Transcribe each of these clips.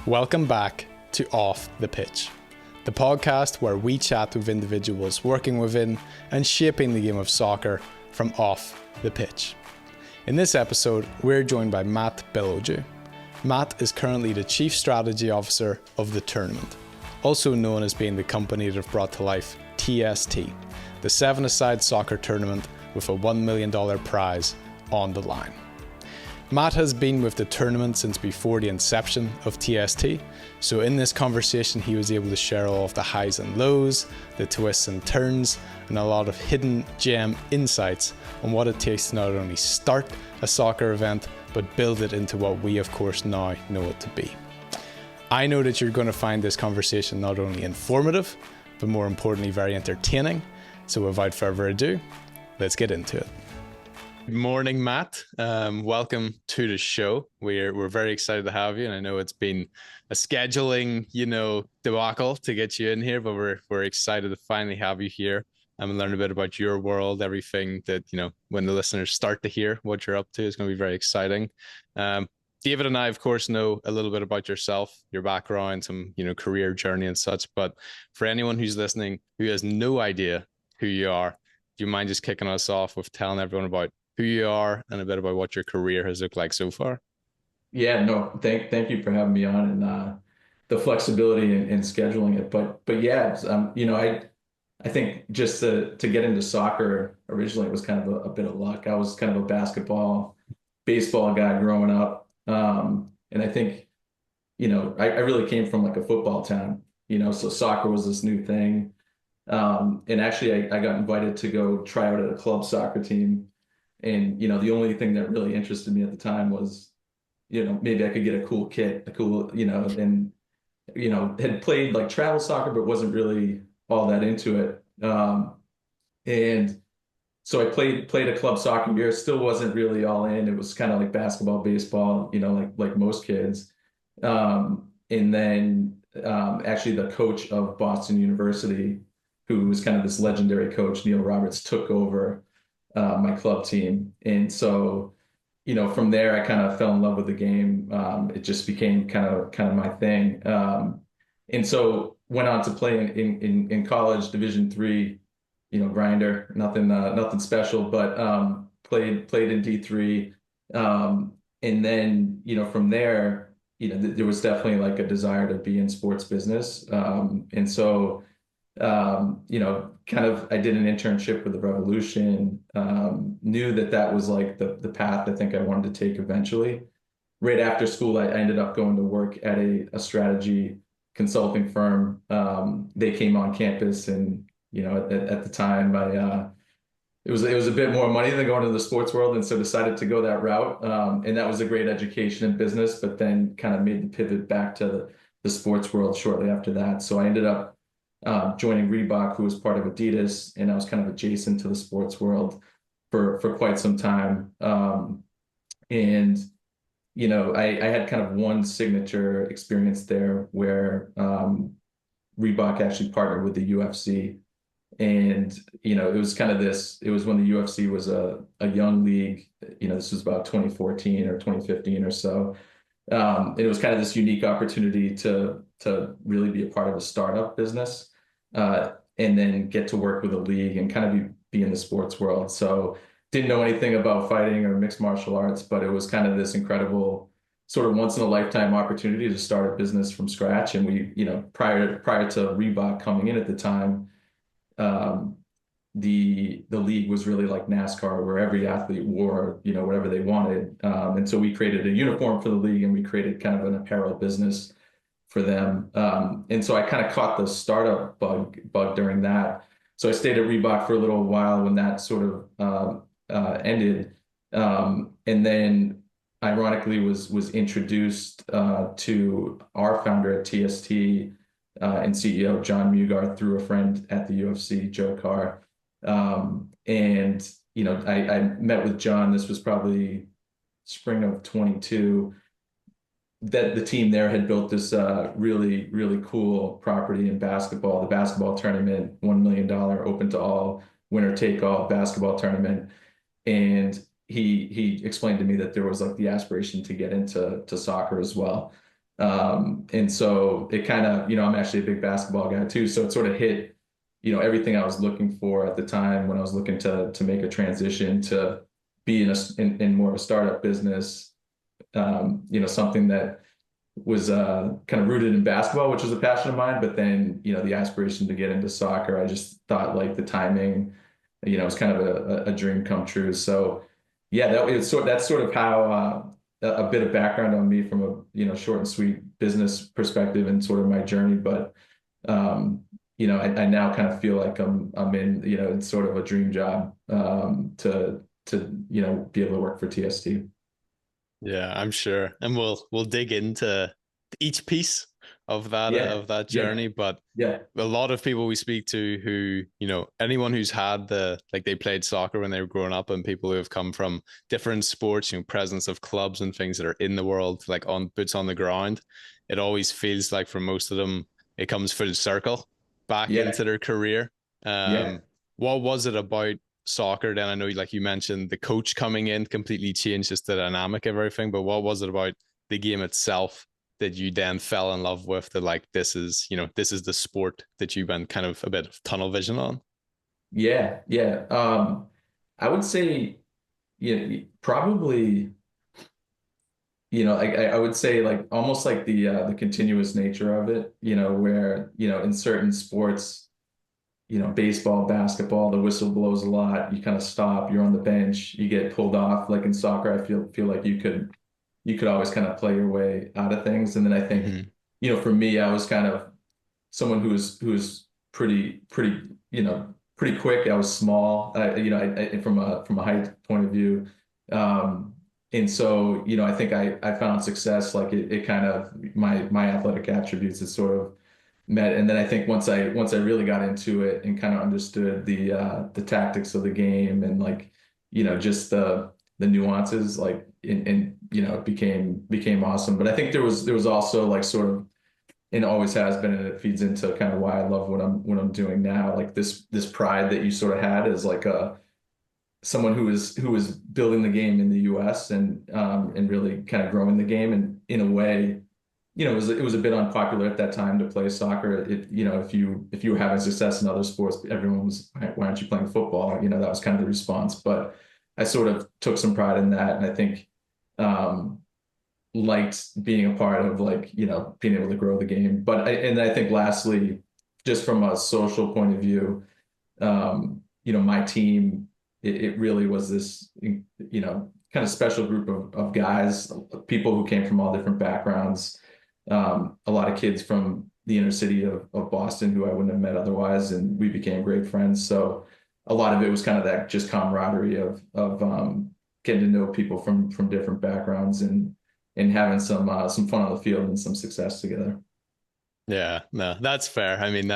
Welcome back to Off the Pitch, the podcast where we chat with individuals working within and shaping the game of soccer from off the pitch. In this episode, we're joined by Matt Bilodeau. Matt is currently the Chief Strategy Officer of the tournament, also known as being the company that have brought to life TST, the seven-a-side soccer tournament with a $1 million prize on the line. Matt has been with the tournament since before the inception of TST, so in this conversation he was able to share all of the highs and lows, the twists and turns, and a lot of hidden gem insights on what it takes to not only start a soccer event, but build it into what we of course now know it to be. I know that you're going to find this conversation not only informative, but more importantly very entertaining, so without further ado, let's get into it. Good morning, Matt. Welcome to the show. We're very excited to have you, and I know it's been a scheduling, debacle to get you in here, but we're excited to finally have you here and learn a bit about your world, everything that when the listeners start to hear what you're up to is going to be very exciting. David and I, of course, know a little bit about yourself, your background, some career journey and such. But for anyone who's listening who has no idea who you are, do you mind just kicking us off with telling everyone about who you are and a bit about what your career has looked like so far? Yeah, no, thank you for having me on and the flexibility in scheduling it. But yeah, I think just to get into soccer originally it was kind of a bit of luck. I was kind of a basketball, baseball guy growing up, and I think I really came from like a football town, so soccer was this new thing, and actually I got invited to go try out at a club soccer team. And, the only thing that really interested me at the time was, maybe I could get a cool kit, and, had played like travel soccer, but wasn't really all that into it. And so I played a club soccer year, still wasn't really all in. It was kind of like basketball, baseball, like most kids. And then actually the coach of Boston University, who was kind of this legendary coach, Neil Roberts, took over my club team. And so, from there, I kind of fell in love with the game. It just became kind of my thing. And so went on to play in college, Division III, grinder, nothing special, but played in D3. And then, from there, there was definitely like a desire to be in sports business. And so kind of, I did an internship with the Revolution, knew that was like the path I think I wanted to take eventually. Right after school, I ended up going to work at a strategy consulting firm. They came on campus and, at the time it was a bit more money than going to the sports world. And so decided to go that route. And that was a great education in business, but then kind of made the pivot back to the sports world shortly after that. So I ended up joining Reebok, who was part of Adidas, and I was kind of adjacent to the sports world for quite some time. And I had kind of one signature experience there where Reebok actually partnered with the UFC, and it was kind of it was when the UFC was a young league. This was about 2014 or 2015 or so. It was kind of this unique opportunity to really be a part of a startup business, and then get to work with a league and kind of be in the sports world. So didn't know anything about fighting or mixed martial arts, but it was kind of this incredible sort of once in a lifetime opportunity to start a business from scratch. And we, prior to Reebok coming in at the time, the league was really like NASCAR, where every athlete wore, whatever they wanted. And so we created a uniform for the league, and we created kind of an apparel business for them. And so I kind of caught the startup bug during that. So I stayed at Reebok for a little while when that sort of ended. And then ironically was introduced to our founder at TST and CEO John Mugar through a friend at the UFC, Joe Carr. And I met with John. This was probably spring of 22. That the team there had built this really, really cool property in basketball, the basketball tournament, $1 million open to all, winner take all basketball tournament. And he explained to me that there was like the aspiration to get into soccer as well. And so it kind of, I'm actually a big basketball guy too. So it sort of hit, everything I was looking for at the time when I was looking to make a transition to be in more of a startup business, something that was kind of rooted in basketball, which was a passion of mine. But then, the aspiration to get into soccer, I just thought like the timing, it was kind of a dream come true. So yeah, that's sort of how a bit of background on me from a short and sweet business perspective and sort of my journey. But I now kind of feel like I'm in it's sort of a dream job to be able to work for TST. Yeah, I'm sure. And we'll dig into each piece Yeah, of that yeah, journey. But yeah, a lot of people we speak to who, anyone who's had they played soccer when they were growing up, and people who have come from different sports, presence of clubs and things that are in the world, like on boots on the ground, it always feels like for most of them, it comes full circle back yeah, into their career. yeah. Um, what was it about soccer then? I know, like you mentioned, the coach coming in completely changed just the dynamic of everything, but what was it about the game itself that you then fell in love with, that like this is the sport that you've been kind of a bit of tunnel vision on? Yeah, yeah. I would say, probably, I would say like almost like the continuous nature of it, where, in certain sports, baseball, basketball, the whistle blows a lot, you kind of stop, you're on the bench, you get pulled off. Like in soccer, I feel like you could always kind of play your way out of things. And then I think, Mm-hmm. for me, I was kind of someone who was pretty quick. I was small, from a height point of view. Um, and so, I think I found success, like it kind of my athletic attributes is sort of met. And then I think once I really got into it and kind of understood the tactics of the game and like, just the nuances, like it became awesome. But I think there was also like sort of, and always has been, and it feeds into kind of why I love what I'm doing now. Like this pride that you sort of had as like someone who was building the game in the US and really kind of growing the game. And in a way, it was a bit unpopular at that time to play soccer. If you were having success in other sports, everyone was, why aren't you playing football? That was kind of the response. But I sort of took some pride in that, and I think um, liked being a part of, like, being able to grow the game. And I think lastly, just from a social point of view, my team, it really was this, kind of special group of guys, people who came from all different backgrounds. A lot of kids from the inner city of Boston who I wouldn't have met otherwise, and we became great friends. So a lot of it was kind of that just camaraderie of getting to know people from different backgrounds and having some fun on the field and some success together. Yeah, no, that's fair. I mean,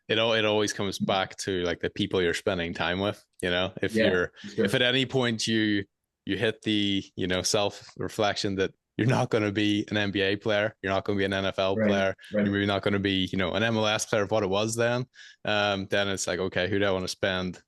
it always comes back to like the people you're spending time with, Yeah, if sure. at any point you hit the, self-reflection that you're not going to be an NBA player, you're not going to be an NFL Right, player, you're right. maybe not going to be, an MLS player of what it was then it's like, okay, who do I want to spend,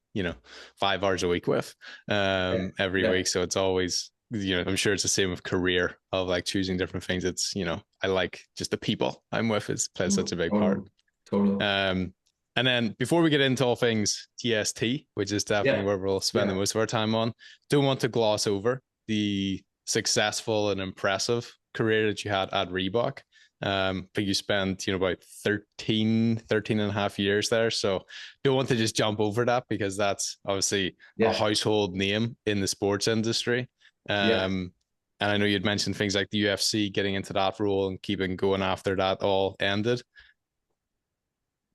5 hours a week with, Yeah, every yeah. week? So it's always, I'm sure it's the same with career of like choosing different things. It's, I like just the people I'm with is plays such a big part. Totally, totally. Um, and then before we get into all things TST, which is definitely Yeah, where we'll spend the yeah, most of our time on, don't want to gloss over the successful and impressive career that you had at Reebok. But you spent, about 13 and a half years there. So don't want to just jump over that because that's obviously a yeah, household name in the sports industry. yeah, Um, and I know you'd mentioned things like the UFC, getting into that role and keeping going after that all ended.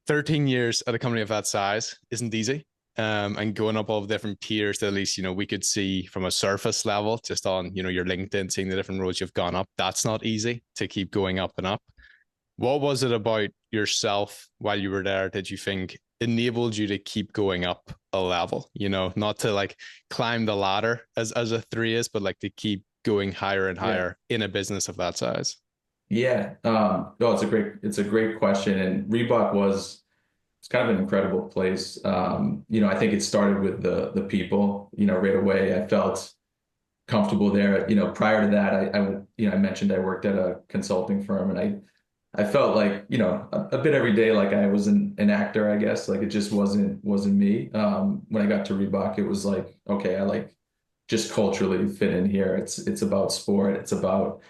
13 years at a company of that size isn't easy. And going up all the different tiers that at least, we could see from a surface level, just on, your LinkedIn, seeing the different roles you've gone up. That's not easy to keep going up and up. What was it about yourself while you were there that you think enabled you to keep going up a level? Not to like climb the ladder as a three is, but like to keep going higher and yeah, higher in a business of that size. yeah. No, it's a great question. And Reebok it's kind of an incredible place. I think it started with the people, right away. I felt comfortable there. Prior to that, I mentioned I worked at a consulting firm, and I felt like, a bit every day, like I was an actor, I guess. Like it just wasn't me. When I got to Reebok, it was like, okay, I like just culturally fit in here. It's about sport. It's about,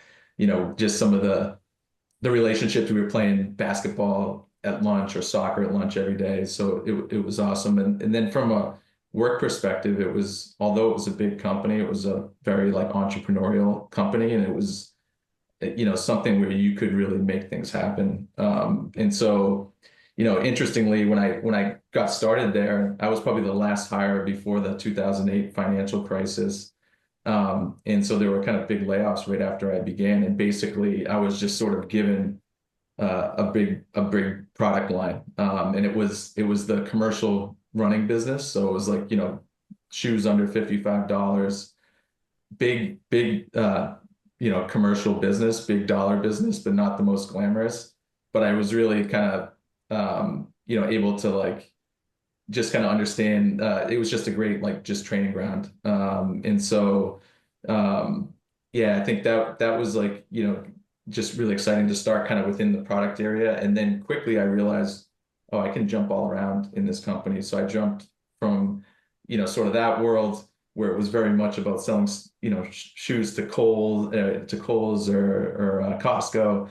just some of the relationships. We were playing basketball at lunch or soccer at lunch every day. So it was awesome. And then from a work perspective, although it was a big company, it was a very like entrepreneurial company, and it was, something where you could really make things happen. And so, interestingly, when I got started there, I was probably the last hire before the 2008 financial crisis. And so there were kind of big layoffs right after I began. And basically, I was just sort of given a big product line. And it was the commercial running business. So it was like, shoes under $55, big commercial business, big dollar business, but not the most glamorous. But I was really kind of able to like just kind of understand. It was just a great like just training ground. And so yeah, I think that was like, just really exciting to start kind of within the product area. And then quickly I realized, oh, I can jump all around in this company. So I jumped from, sort of that world where it was very much about selling, shoes to Kohl's or Costco,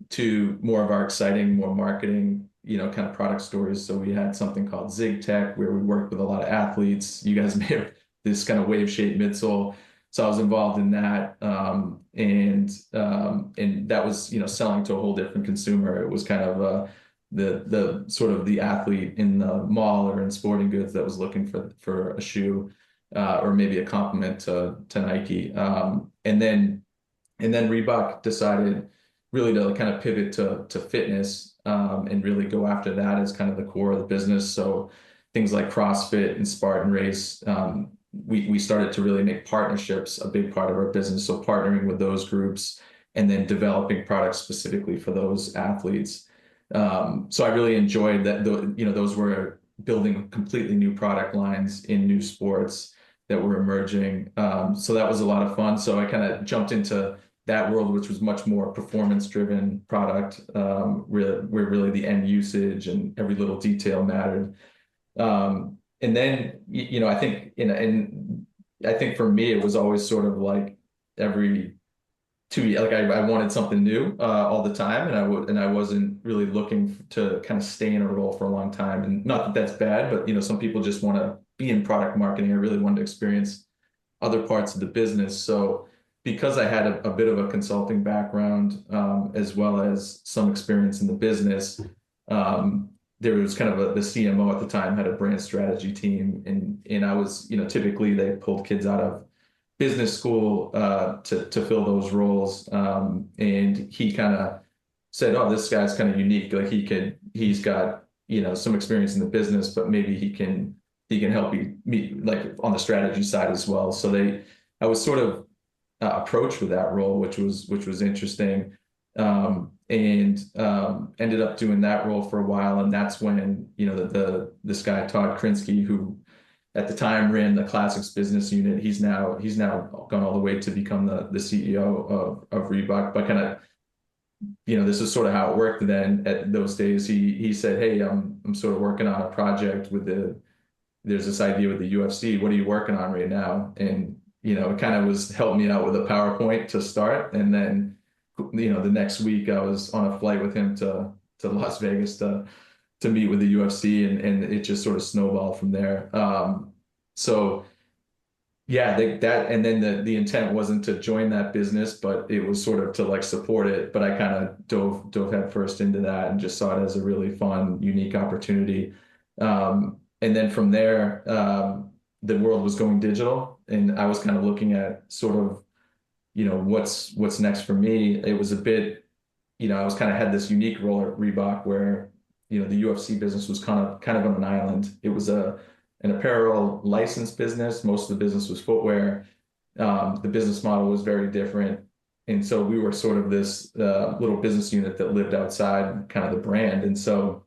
to more of our exciting, more marketing, kind of product stories. So we had something called Zig Tech where we worked with a lot of athletes. You guys may have this kind of wave-shaped midsole. So I was involved in that, and that was, selling to a whole different consumer. It was kind of the sort of the athlete in the mall or in sporting goods that was looking for a shoe, or maybe a complement to Nike. And then Reebok decided really to kind of pivot to fitness, and really go after that as kind of the core of the business. So things like CrossFit and Spartan Race, we started to really make partnerships a big part of our business. So partnering with those groups and then developing products specifically for those athletes. So I really enjoyed that. Those were building completely new product lines in new sports that were emerging. So that was a lot of fun. So I kind of jumped into that world, which was much more performance-driven product, where really the end usage and every little detail mattered. And then, I think, and I think for me, it was always sort of like every 2 years, like I wanted something new all the time, and I wasn't really looking to kind of stay in a role for a long time. And not that that's bad, but some people just want to be in product marketing. I really wanted to experience other parts of the business. So because I had a bit of a consulting background, as well as some experience in the business, there was kind of the CMO at the time had a brand strategy team, and I was, typically they pulled kids out of business school to fill those roles, and he kind of said, "Oh, this guy's kind of unique. Like he's got some experience in the business, but maybe he can help me like on the strategy side as well." So I was sort of approach with that role, which was interesting, and ended up doing that role for a while. And that's when this guy Todd Krinsky, who at the time ran the classics business unit, he's now gone all the way to become the CEO of Reebok. But kind of this is sort of how it worked then. At those days, he said, "Hey, I'm sort of working on a project there's this idea with the UFC. What are you working on right now?" And it kind of helped me out with a PowerPoint to start. And then, the next week I was on a flight with him to Las Vegas to meet with the UFC, and it just sort of snowballed from there. So yeah, and then the intent wasn't to join that business, but it was sort of to like support it. But I kind of dove headfirst into that and just saw it as a really fun, unique opportunity. And then from there, the world was going digital, and I was kind of looking at sort of, what's next for me. It was a bit, I was kind of had this unique role at Reebok where, the UFC business was kind of on an island. It was an apparel license business. Most of the business was footwear. The business model was very different. And so we were sort of this little business unit that lived outside kind of the brand. And so,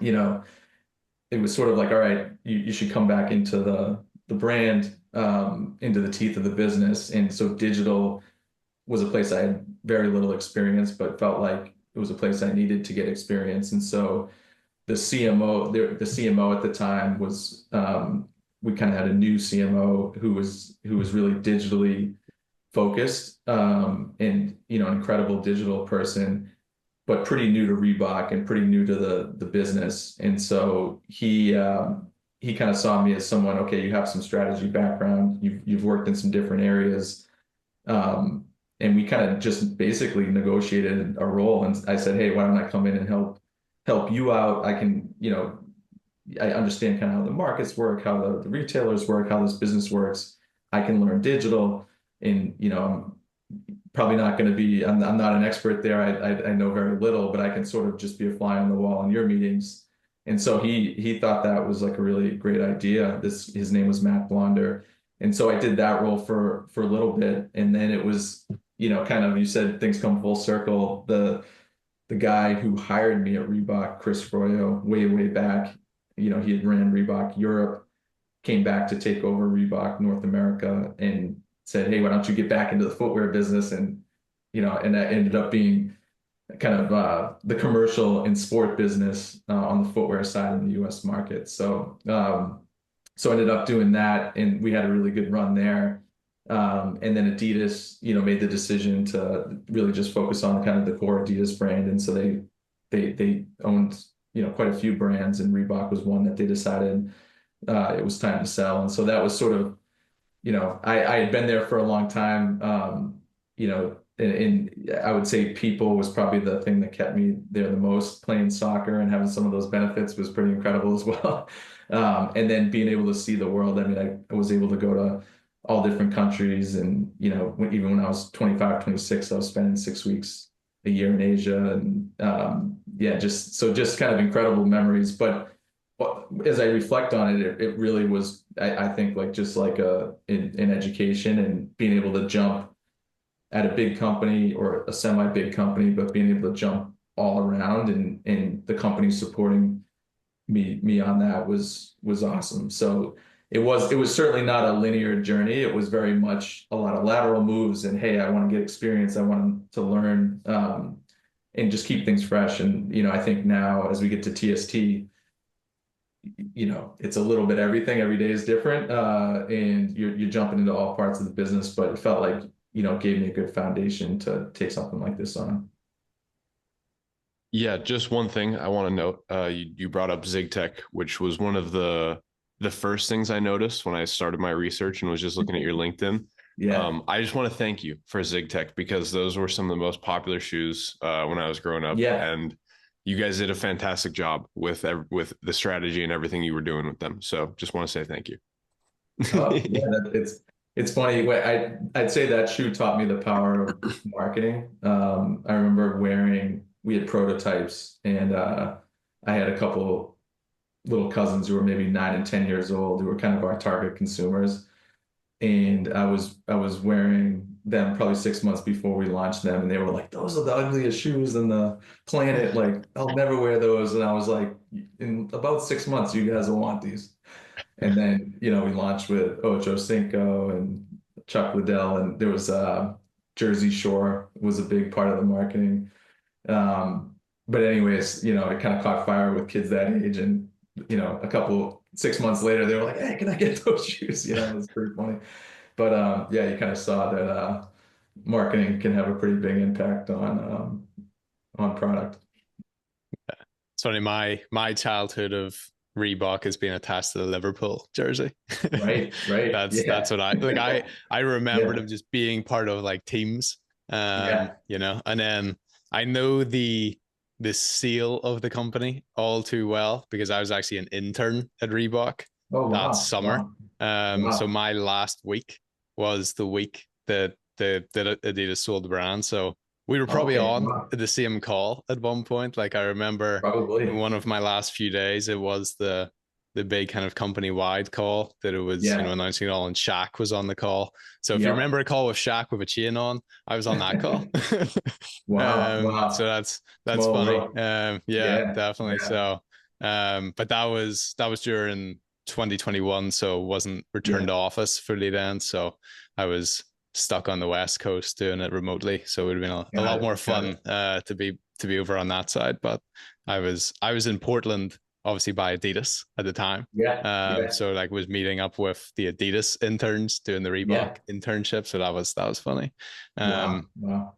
it was sort of like, all right, you should come back into the brand. into the teeth of the business. And so digital was a place I had very little experience, but felt like it was a place I needed to get experience. And so the CMO at the time was, we kind of had a new CMO who was really digitally focused, and an incredible digital person, but pretty new to Reebok and pretty new to the business. And so he kind of saw me as someone, okay, you have some strategy background, you've worked in some different areas. And we kind of just basically negotiated a role. And I said, hey, why don't I come in and help you out? I can, I understand kind of how the markets work, how the retailers work, how this business works. I can learn digital, and I'm probably not going to be. I'm not an expert there. I know very little, but I can sort of just be a fly on the wall in your meetings. And so he thought that was like a really great idea. His name was Matt Bilodeau, and so I did that role for a little bit, and then it was kind of, you said things come full circle. The guy who hired me at Reebok, Chris Froyo, way back, he had ran Reebok Europe, came back to take over Reebok North America, and said, hey, why don't you get back into the footwear business? And and that ended up being kind of the commercial and sport business on the footwear side in the U.S. market. So ended up doing that, and we had a really good run there. And then Adidas, made the decision to really just focus on kind of the core Adidas brand, and so they owned quite a few brands, and Reebok was one that they decided it was time to sell. And so that was sort of, I had been there for a long time, and I would say people was probably the thing that kept me there the most. Playing soccer and having some of those benefits was pretty incredible as well. And then being able to see the world. I mean, I was able to go to all different countries, and even when I was 25, 26, I was spending 6 weeks a year in Asia, and just kind of incredible memories. But as I reflect on it, it really was, I think, like just like in education, and being able to jump at a big company or a semi-big company, but being able to jump all around, and the company supporting me on that was awesome. So it was certainly not a linear journey. It was very much a lot of lateral moves, and hey, I want to get experience. I want to learn, and just keep things fresh. And I think now as we get to TST, it's a little bit everything. Every day is different, and you're jumping into all parts of the business. But it felt like gave me a good foundation to take something like this on. Yeah, just one thing I want to note. You brought up ZigTech, which was one of the first things I noticed when I started my research and was just looking at your LinkedIn. Yeah. I just want to thank you for ZigTech, because those were some of the most popular shoes when I was growing up. Yeah. And you guys did a fantastic job with the strategy and everything you were doing with them. So just want to say thank you. Yeah, it's funny. I'd say that shoe taught me the power of marketing. I remember we had prototypes, and I had a couple little cousins who were maybe 9 and 10 years old, who were kind of our target consumers. And I was wearing them probably 6 months before we launched them, and they were like, those are the ugliest shoes on the planet. Like, I'll never wear those. And I was like, in about 6 months, you guys will want these. And then, we launched with Ocho Cinco and Chuck Liddell, and there was Jersey Shore was a big part of the marketing. But anyways, it kind of caught fire with kids that age, and a couple 6 months later, they were like, "Hey, can I get those shoes?" It was pretty funny. But you kind of saw that marketing can have a pretty big impact on product. It's funny. My childhood of Reebok has been attached to the Liverpool jersey. Right. That's what I remember them just being part of like teams. And then I know the seal of the company all too well, because I was actually an intern at Reebok that summer. So my last week was the week that Adidas sold the brand. So we were probably on the same call at one point. Like, I remember in one of my last few days, it was the big kind of company-wide call that it was, announcing it all, and Shaq was on the call. So if you remember a call with Shaq with a chain on, I was on that call. Wow. So that's funny. Definitely. Yeah. So, but that was during 2021, so wasn't returned to office fully then. So I was stuck on the West Coast doing it remotely. So it would have been a lot more fun to be over on that side. But I was in Portland, obviously by Adidas at the time. So like was meeting up with the Adidas interns doing the Reebok internship. So that was funny. Wow.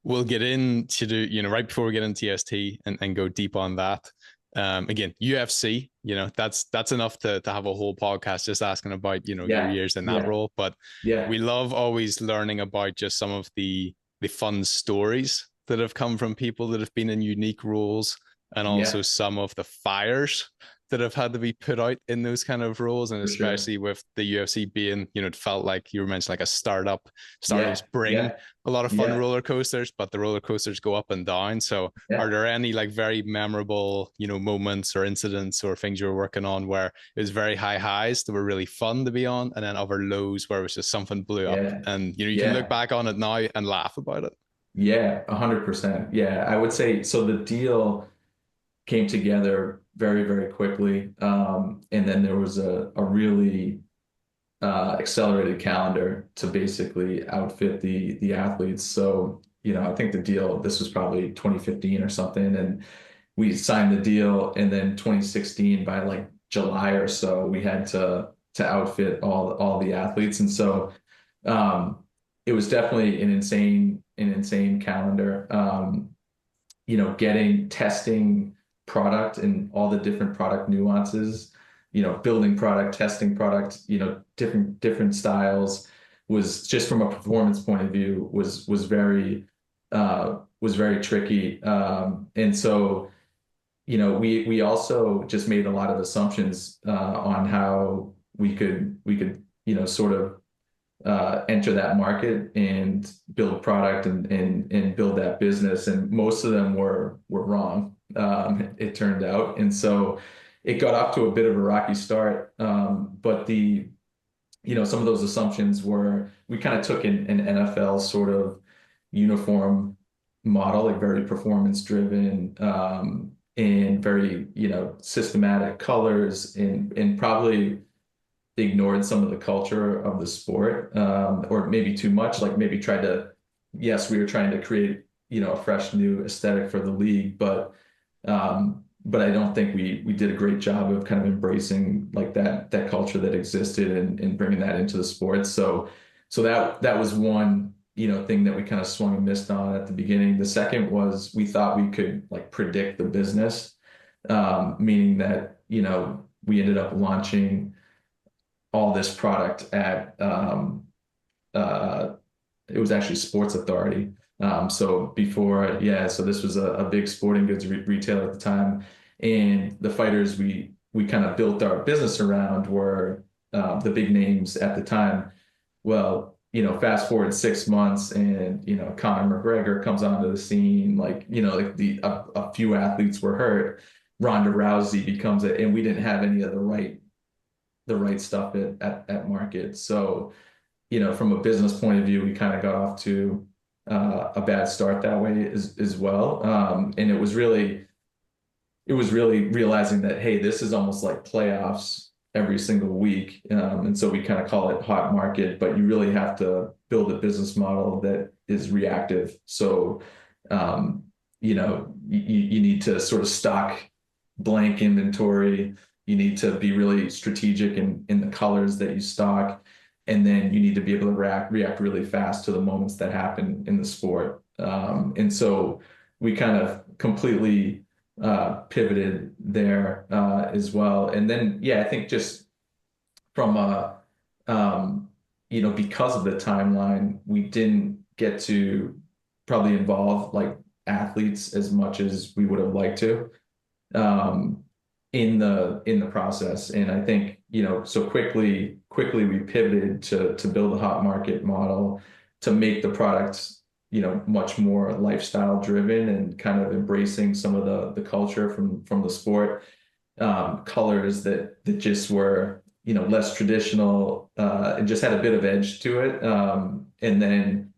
We'll get into right before we get into TST and go deep on that. Again, UFC, that's enough to have a whole podcast just asking about, your years in that role. But we love always learning about just some of the fun stories that have come from people that have been in unique roles, and also some of the fires that have had to be put out in those kind of roles. And especially with the UFC being, it felt like you were mentioning like a startup. Startups bring a lot of fun roller coasters, but the roller coasters go up and down. So are there any like very memorable, moments or incidents or things you were working on where it was very high highs that were really fun to be on, and then other lows where it was just something blew up and, you can look back on it now and laugh about it? Yeah, 100%. Yeah, I would say so. The deal came together very, very quickly. And then there was a really accelerated calendar to basically outfit the athletes. So, I think this was probably 2015 or something. And we signed the deal. And then 2016, by like July or so, we had to outfit all the athletes. And so it was definitely an insane calendar. Testing product and all the different product nuances, building product, testing product, different styles, was just from a performance point of view was very tricky. And so, we also just made a lot of assumptions on how we could sort of enter that market and build product and build that business. And most of them were wrong. It turned out. And so it got off to a bit of a rocky start. But some of those assumptions were, we kind of took an NFL sort of uniform model, like very performance driven, and very, systematic colors, and probably ignored some of the culture of the sport, or maybe too much, like maybe we were trying to create, a fresh new aesthetic for the league, but I don't think we did a great job of kind of embracing like that culture that existed and bringing that into the sport. So that was one, thing that we kind of swung and missed on at the beginning. The second was, we thought we could like predict the business, meaning that, we ended up launching all this product at it was actually Sports Authority. So this was a big sporting goods retailer at the time, and the fighters we kind of built our business around were the big names at the time. Well, fast forward 6 months, and Conor McGregor comes onto the scene. Like a few athletes were hurt. Ronda Rousey becomes it, and we didn't have any of the right stuff at market. So, from a business point of view, we kind of got off to a bad start that way as well. And it was really realizing that, hey, this is almost like playoffs every single week. And so we kind of call it hot market, but you really have to build a business model that is reactive. So, you need to sort of stock blank inventory. You need to be really strategic in the colors that you stock. And then you need to be able to react really fast to the moments that happen in the sport. And so we kind of completely pivoted there as well. And then, I think just from because of the timeline, we didn't get to probably involve like athletes as much as we would have liked to in the process. And I think, so quickly we pivoted to build a hot market model to make the products, much more lifestyle driven and kind of embracing some of the culture from the sport, colors that just were, less traditional, and just had a bit of edge to it. And then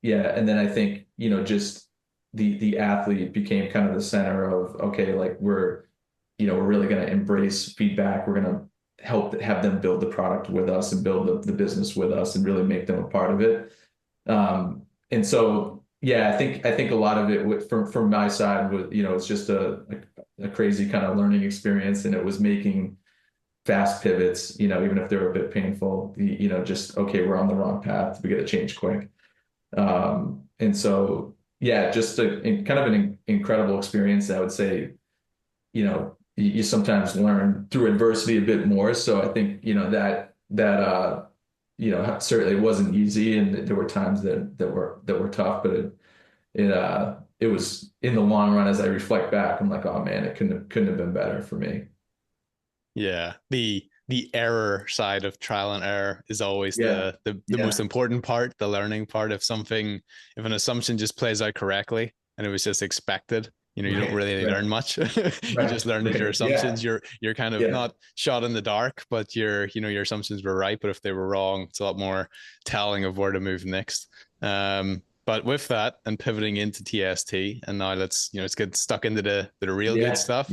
I think, just the athlete became kind of the center of, okay, like we're really going to embrace feedback. We're going to help have them build the product with us and build the business with us and really make them a part of it. And so, yeah, I think a lot of it from my side was, it's just a crazy kind of learning experience, and it was making fast pivots, even if they're a bit painful, just, okay, we're on the wrong path. We got to change quick. And so, yeah, just kind of an incredible experience. I would say, you sometimes learn through adversity a bit more. So I think, certainly wasn't easy, and there were times that were tough, but it was, in the long run, as I reflect back, I'm like, oh man, it couldn't have been better for me. Yeah. The error side of trial and error is always Yeah. the Yeah. most important part, the learning part. If an assumption just plays out correctly and it was just expected, you don't really learn much. You just learn that your assumptions, you're kind of not shot in the dark, but your assumptions were right. But if they were wrong, it's a lot more telling of where to move next. But with that, and pivoting into TST, and now let's get stuck into the real good stuff.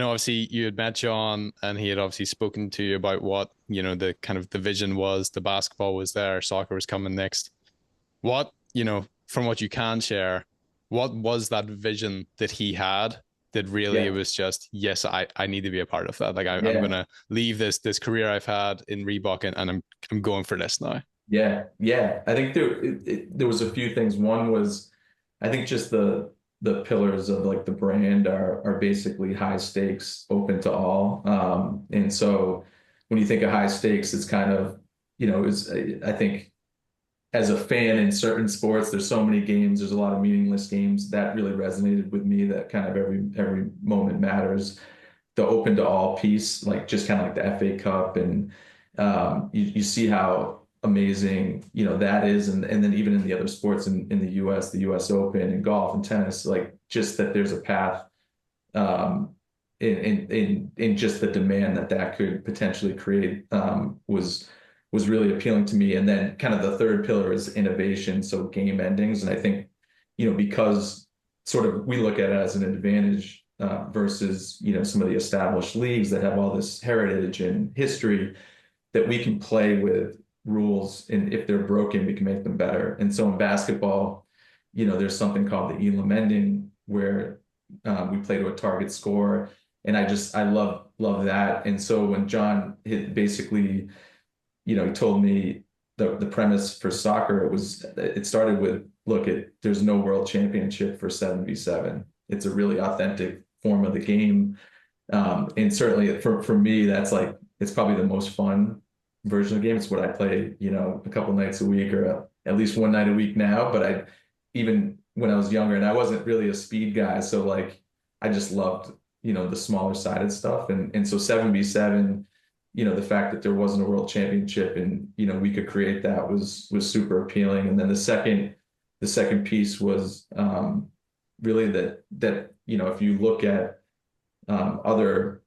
Obviously you had met John, and he had obviously spoken to you about what, the kind of the vision was. The basketball was there, soccer was coming next. What, from what you can share, what was that vision that he had that really it was just, yes, I need to be a part of that. Like I'm going to leave this career I've had in Reebok, and I'm going for this now. Yeah. I think there was a few things. One was, I think, just the pillars of like the brand are basically high stakes, open to all. And so when you think of high stakes, it's kind of, I think, as a fan in certain sports, there's so many games, there's a lot of meaningless games. That really resonated with me, that kind of every moment matters. The open to all piece, like just kind of like the FA Cup, and you see how amazing that is, and then even in the other sports in the US Open and golf and tennis, like just that there's a path in just the demand that could potentially create was really appealing to me. And then kind of the third pillar is innovation, so game endings. And I think because sort of we look at it as an advantage versus some of the established leagues that have all this heritage and history, that we can play with rules, and if they're broken, we can make them better. And so in basketball, there's something called the elam ending, where we play to a target score, and I love that. And so when John basically, he told me the premise for soccer, it started with, look, there's no world championship for 7v7. It's a really authentic form of the game, and certainly for me, that's like, it's probably the most fun version of the game. It's what I play, a couple nights a week, or at least one night a week now. But even when I was younger, and I wasn't really a speed guy, so like I just loved, the smaller sided stuff. And so 7v7, the fact that there wasn't a world championship, and we could create that was super appealing. And then the second piece was really that if you look at other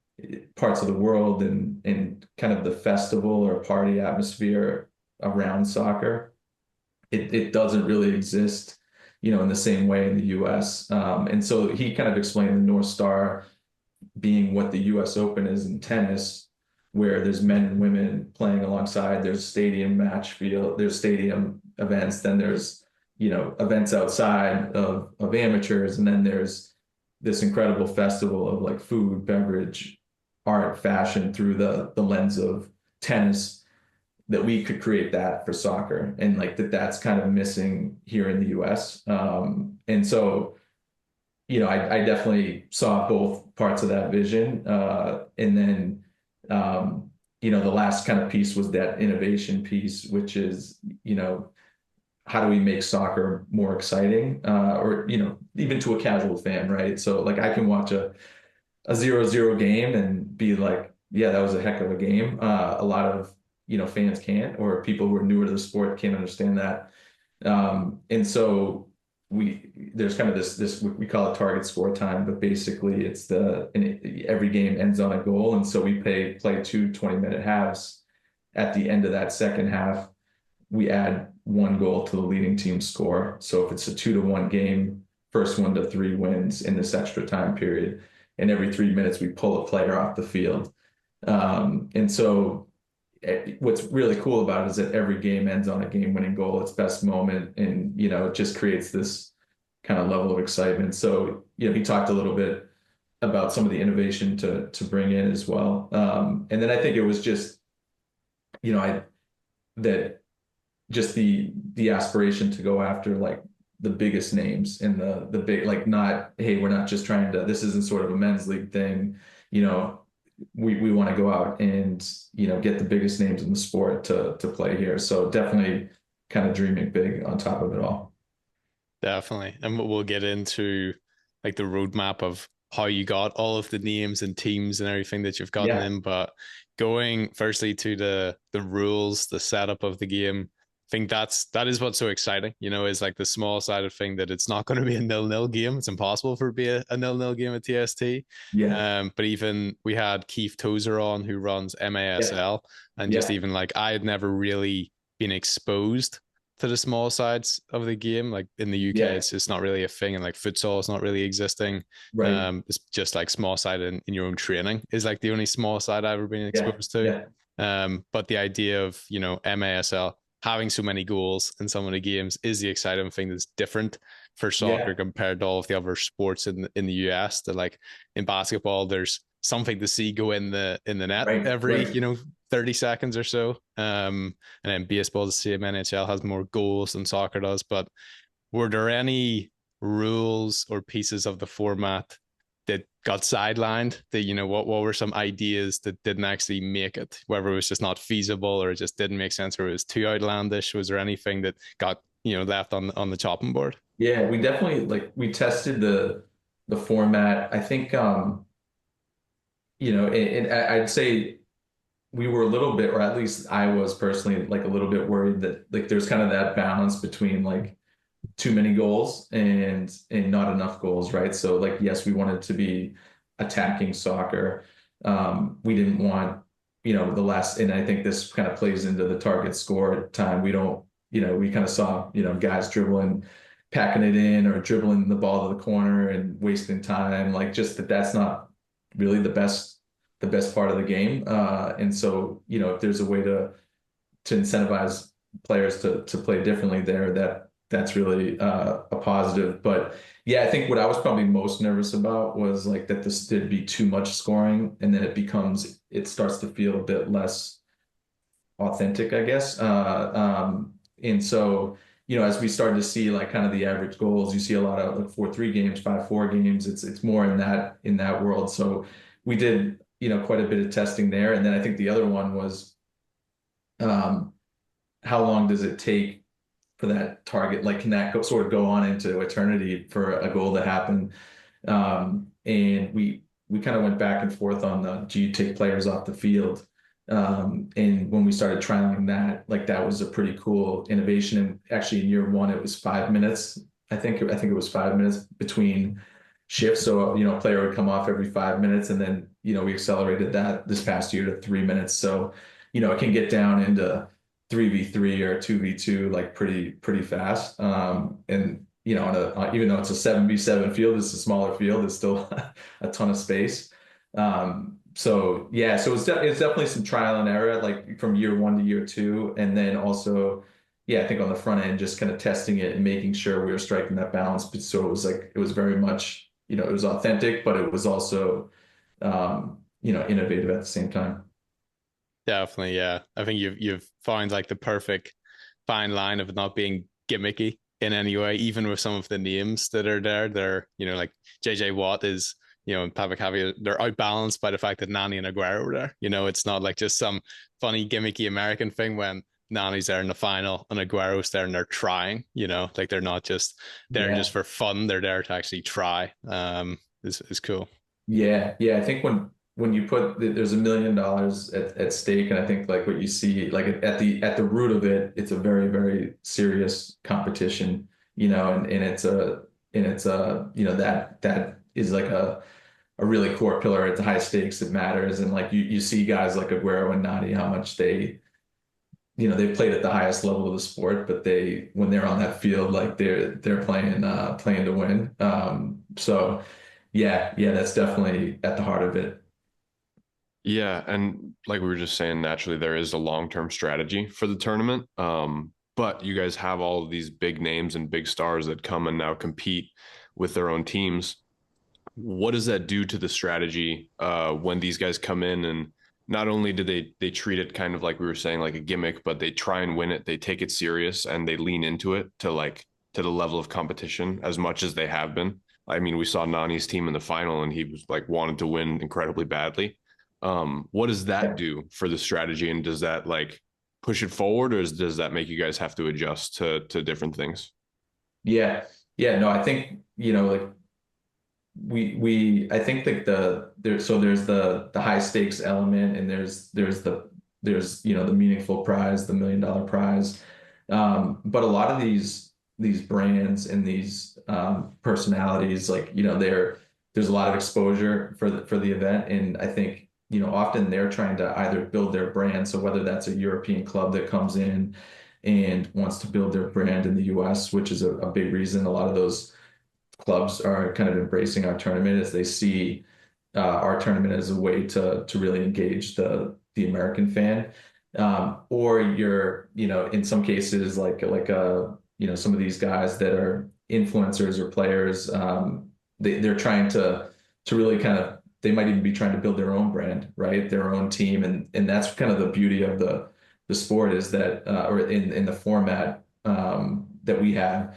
parts of the world and kind of the festival or party atmosphere around soccer, it doesn't really exist, in the same way in the US. And so he kind of explained the North Star being what the US Open is in tennis, where there's men and women playing alongside, there's stadium match field, there's stadium events, then there's, events outside of amateurs, and then there's this incredible festival of like food, beverage, art, fashion through the lens of tennis, that we could create that for soccer. And like that's kind of missing here in the US. And so, I definitely saw both parts of that vision. And then, the last kind of piece was that innovation piece, which is, how do we make soccer more exciting, or, even to a casual fan, right? So like I can watch a 0-0 game and be like, yeah, that was a heck of a game. A lot of, fans can't, or people who are newer to the sport can't understand that. And so there's kind of this, we call it target score time, but basically it's every game ends on a goal. And so we play 2 20-minute halves. At the end of that second half, we add 1 goal to the leading team's score. So if it's a 2-1 game, first 1 to 3 wins in this extra time period. And every 3 minutes, we pull a player off the field. And so what's really cool about it is that every game ends on a game-winning goal, its best moment, and it just creates this kind of level of excitement. So he talked a little bit about some of the innovation to bring in as well. And then I think it was just I that just the aspiration to go after like the biggest names and the big, like, not, hey, we're not just trying to, this isn't sort of a men's league thing, we want to go out and get the biggest names in the sport to play here. So definitely kind of dreaming big on top of it all. Definitely. And we'll get into like the roadmap of how you got all of the names and teams and everything that you've gotten Yeah. in. But going firstly to the rules, the setup of the game, I think that is what's so exciting, is like the small sided thing that it's not going to be a 0-0 game. It's impossible for it to be a 0-0 game at TST. Yeah. But even we had Keith Tozer on, who runs Yeah. MASL, and just Yeah. even like I had never really been exposed to the small sides of the game. Like in the UK, Yeah. it's not really a thing, and like futsal is not really existing. Right. It's just like small side in your own training is like the only small side I've ever been Yeah. exposed to. Yeah. But the idea of MASL having so many goals in some of the games is the exciting thing that's different for soccer Yeah. compared to all of the other sports in the US. That like in basketball, there's something to see go in the net Right. every Right. 30 seconds or so. And then baseball, the same, NHL has more goals than soccer does. But were there any rules or pieces of the format that got sidelined? That what were some ideas that didn't actually make it? Whether it was just not feasible or it just didn't make sense or it was too outlandish. Was there anything that got left on the chopping board? Yeah, we definitely, like, we tested the format. I think and I'd say we were a little bit, or at least I was personally, like, a little bit worried that, like, there's kind of that balance between like too many goals and not enough goals, right? So, like, yes, we wanted to be attacking soccer. We didn't want, the last, and I think this kind of plays into the target score time. We don't, we kind of saw, guys dribbling, packing it in, or dribbling the ball to the corner and wasting time. Like, just that's not really the best part of the game. And so, if there's a way to incentivize players to play differently there, that's really a positive. But yeah, I think what I was probably most nervous about was like that this did be too much scoring, and then it starts to feel a bit less authentic, I guess. And so, as we started to see like kind of the average goals, you see a lot of like 4-3 games, 5-4 games. It's more in that world. So we did, quite a bit of testing there. And then I think the other one was, how long does it take for that target? Like, can that sort of go on into eternity for a goal to happen? And we kind of went back and forth on do you take players off the field? And when we started trialing that, like, that was a pretty cool innovation. And actually in year one, it was 5 minutes. I think it was 5 minutes between shifts. So, a player would come off every 5 minutes, and then, we accelerated that this past year to 3 minutes. So, it can get down into 3v3 or 2v2 like pretty fast. And even though it's a 7v7 field, it's a smaller field, it's still a ton of space. So yeah, so it's definitely some trial and error, like from year one to year two. And then also, yeah, I think on the front end, just kind of testing it and making sure we were striking that balance. But so it was very much, it was authentic, but it was also, innovative at the same time. Definitely, yeah. I think you've found like the perfect fine line of not being gimmicky in any way, even with some of the names that are there. They're, like JJ Watt is, and Pavic Javier, they're outbalanced by the fact that Nani and Aguero were there. It's not like just some funny gimmicky American thing when Nani's there in the final and Aguero's there and they're trying, like they're not just there Yeah. just for fun. They're there to actually try. Is cool. Yeah, yeah. I think when you put there's $1 million at stake, and I think like what you see like at the root of it, it's a very, very serious competition, and it's a that is like a really core pillar. It's high stakes. It matters, and like you see guys like Aguero and Nani, how much they've played at the highest level of the sport, but when they're on that field, like they're playing to win. So yeah, that's definitely at the heart of it. Yeah, and like we were just saying, naturally there is a long-term strategy for the tournament. But you guys have all of these big names and big stars that come and now compete with their own teams. What does that do to the strategy when these guys come in, and not only do they treat it kind of like we were saying, like a gimmick, but they try and win it, they take it serious and they lean into it to the level of competition as much as they have been. I mean, we saw Nani's team in the final and he was like wanted to win incredibly badly. What does that Yeah. do for the strategy, and does that like push it forward, or does that make you guys have to adjust to different things? Yeah. Yeah. No, I think, like I think that there's the high stakes element, and there's the meaningful prize, the $1 million prize. But a lot of these brands and these personalities, like, there's a lot of exposure for the event. And I think, often they're trying to either build their brand. So whether that's a European club that comes in and wants to build their brand in the US, which is a big reason a lot of those clubs are kind of embracing our tournament, as they see our tournament as a way to really engage the American fan. Or in some cases, some of these guys that are influencers or players, they're trying to really kind of, they might even be trying to build their own brand, right? Their own team. And that's kind of the beauty of the sport, is that, or in the format that we have.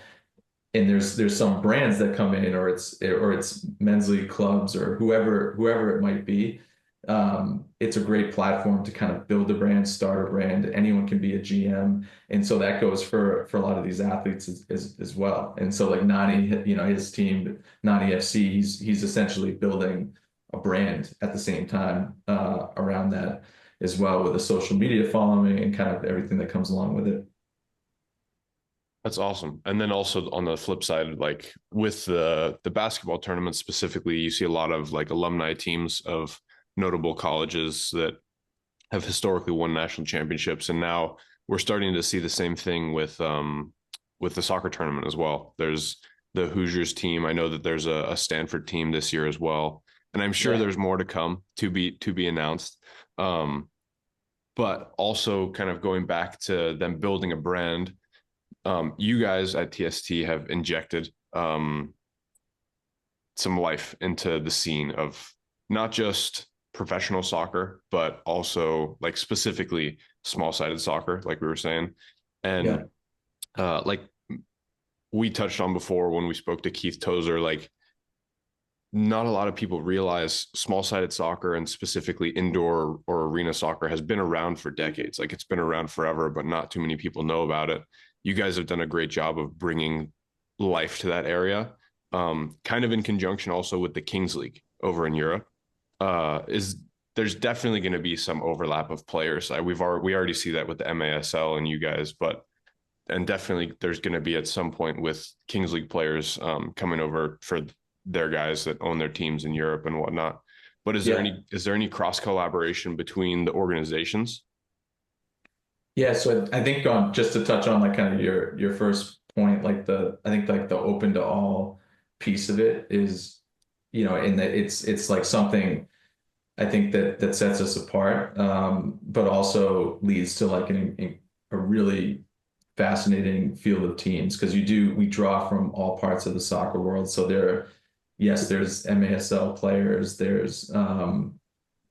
And there's some brands that come in, or it's men's league clubs, or whoever it might be. It's a great platform to kind of build a brand, start a brand. Anyone can be a GM, and so that goes for a lot of these athletes as well. And so, like Nani, his team, Nani FC, he's essentially building a brand at the same time around that as well, with a social media following and kind of everything that comes along with it. That's awesome. And then also on the flip side, like with the basketball tournament specifically, you see a lot of like alumni teams of notable colleges that have historically won national championships, and now we're starting to see the same thing with the soccer tournament as well. There's the Hoosiers team. I know that there's a Stanford team this year as well, and I'm sure Yeah. there's more to come to be announced. But also kind of going back to them building a brand, you guys at TST have injected some life into the scene of not just professional soccer, but also like specifically small-sided soccer, like we were saying. Yeah. And like we touched on before when we spoke to Keith Tozer, like not a lot of people realize small-sided soccer, and specifically indoor or arena soccer, has been around for decades. Like it's been around forever, but not too many people know about it. You guys have done a great job of bringing life to that area, kind of in conjunction also with the Kings League over in Europe. Is There's definitely going to be some overlap of players. We already see that with the MASL and you guys, and definitely there's going to be at some point with Kings League players coming over for their guys that own their teams in Europe and whatnot. But Yeah. is there any cross collaboration between the organizations? Yeah, so I think, just to touch on like kind of your first point, I think like the open to all piece of it is, in that it's like something I think that sets us apart, but also leads to like a really fascinating field of teams, because we draw from all parts of the soccer world. So yes, there's MASL players, there's